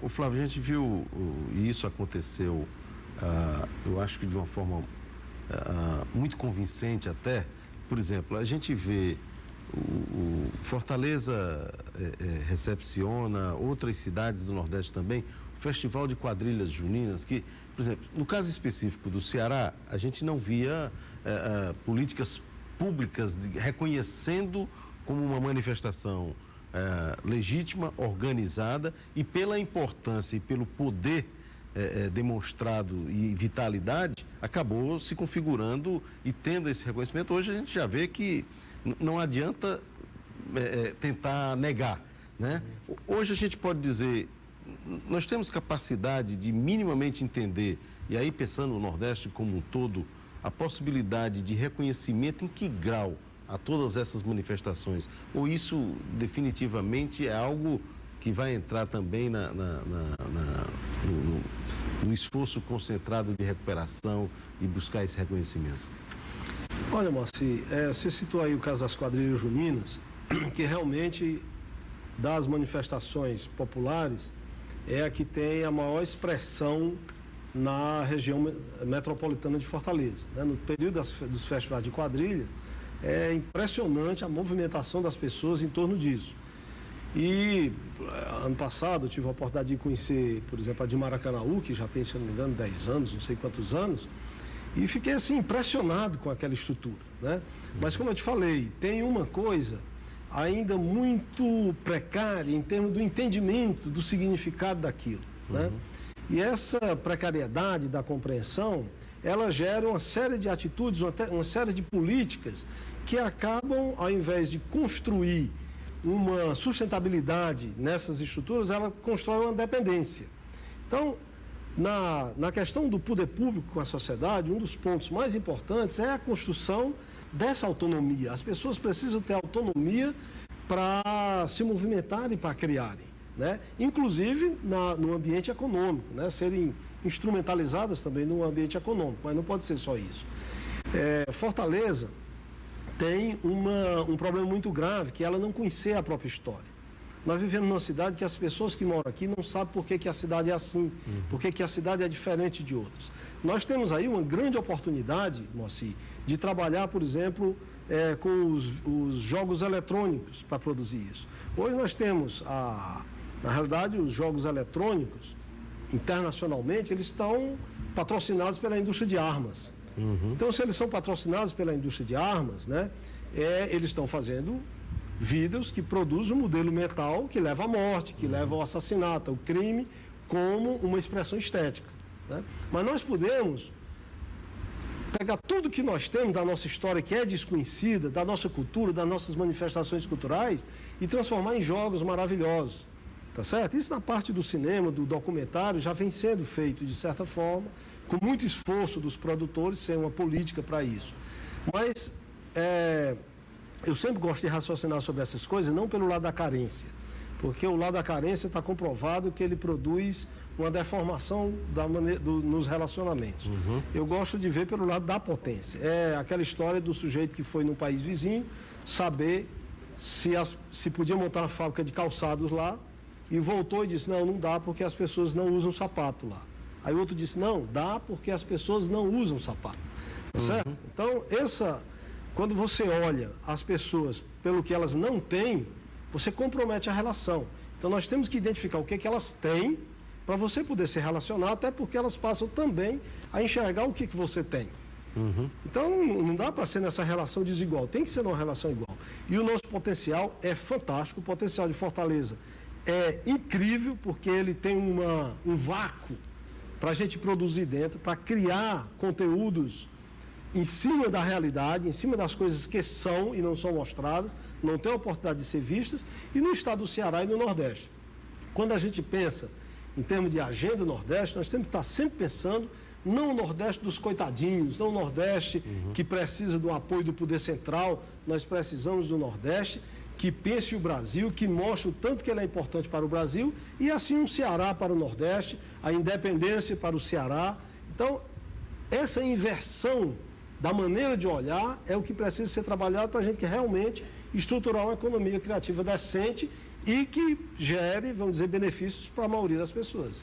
O Flávio, a gente viu, e isso aconteceu, eu acho que de uma forma muito convincente até. Por exemplo, a gente vê o Fortaleza recepciona, outras cidades do Nordeste também, o Festival de Quadrilhas Juninas, que, por exemplo, no caso específico do Ceará, a gente não via políticas públicas reconhecendo como uma manifestação legítima, organizada, e pela importância e pelo poder demonstrado e vitalidade, acabou se configurando e tendo esse reconhecimento. Hoje a gente já vê que não adianta tentar negar, né? Hoje a gente pode dizer, nós temos capacidade de minimamente entender, e aí pensando no Nordeste como um todo, a possibilidade de reconhecimento em que grau a todas essas manifestações, ou isso definitivamente é algo que vai entrar também no esforço concentrado de recuperação e buscar esse reconhecimento? Olha, Moacir, você citou aí o caso das quadrilhas juninas, que realmente, das manifestações populares, é a que tem a maior expressão na região metropolitana de Fortaleza, né? No período dos festivais de quadrilha, é impressionante a movimentação das pessoas em torno disso. E ano passado eu tive a oportunidade de conhecer, por exemplo, a de Maracanaú, que já tem, se não me engano, 10 anos, não sei quantos anos, e fiquei assim impressionado com aquela estrutura, né? Mas como eu te falei, tem uma coisa ainda muito precária em termos do entendimento do significado daquilo, né? E essa precariedade da compreensão, ela gera uma série de atitudes, uma série de políticas que acabam, ao invés de construir uma sustentabilidade nessas estruturas, ela constrói uma dependência. Então, na questão do poder público com a sociedade, um dos pontos mais importantes é a construção dessa autonomia. As pessoas precisam ter autonomia para se movimentarem, para criarem, né? Inclusive no ambiente econômico, né? Serem instrumentalizadas também no ambiente econômico, mas não pode ser só isso. Fortaleza tem um problema muito grave, que ela não conhecer a própria história. Nós vivemos numa cidade que as pessoas que moram aqui não sabem por que a cidade é assim, por que a cidade é diferente de outras. Nós temos aí uma grande oportunidade, Moacir, de trabalhar, por exemplo, com os jogos eletrônicos para produzir isso. Hoje nós temos, na realidade, os jogos eletrônicos, internacionalmente, eles estão patrocinados pela indústria de armas. Então, se eles são patrocinados pela indústria de armas, né, eles estão fazendo vídeos que produzem um modelo mental que leva à morte, que leva ao assassinato, ao crime, como uma expressão estética, né? Mas nós podemos pegar tudo que nós temos da nossa história, que é desconhecida, da nossa cultura, das nossas manifestações culturais, e transformar em jogos maravilhosos, tá certo? Isso na parte do cinema, do documentário, já vem sendo feito de certa forma, com muito esforço dos produtores, sem uma política para isso. Mas eu sempre gosto de raciocinar sobre essas coisas, não pelo lado da carência, porque o lado da carência está comprovado que ele produz uma deformação nos relacionamentos. Eu gosto de ver pelo lado da potência. É aquela história do sujeito que foi num país vizinho, saber se podia montar uma fábrica de calçados lá, e voltou e disse, não dá porque as pessoas não usam sapato lá. Aí o outro disse, não, dá porque as pessoas não usam sapato, tá certo? Então, quando você olha as pessoas pelo que elas não têm, você compromete a relação. Então, nós temos que identificar o que elas têm para você poder se relacionar, até porque elas passam também a enxergar o que você tem. Então, não dá para ser nessa relação desigual, tem que ser numa relação igual. E o nosso potencial é fantástico, o potencial de Fortaleza é incrível, porque ele tem um vácuo para a gente produzir dentro, para criar conteúdos em cima da realidade, em cima das coisas que são e não são mostradas, não tem a oportunidade de ser vistas, e no estado do Ceará e no Nordeste. Quando a gente pensa em termos de agenda Nordeste, nós temos que estar sempre pensando não o Nordeste dos coitadinhos, não o Nordeste que precisa do apoio do poder central, nós precisamos do Nordeste que pense o Brasil, que mostre o tanto que ele é importante para o Brasil, e assim um Ceará para o Nordeste, a independência para o Ceará. Então, essa inversão da maneira de olhar, é o que precisa ser trabalhado para a gente realmente estruturar uma economia criativa decente e que gere, vamos dizer, benefícios para a maioria das pessoas.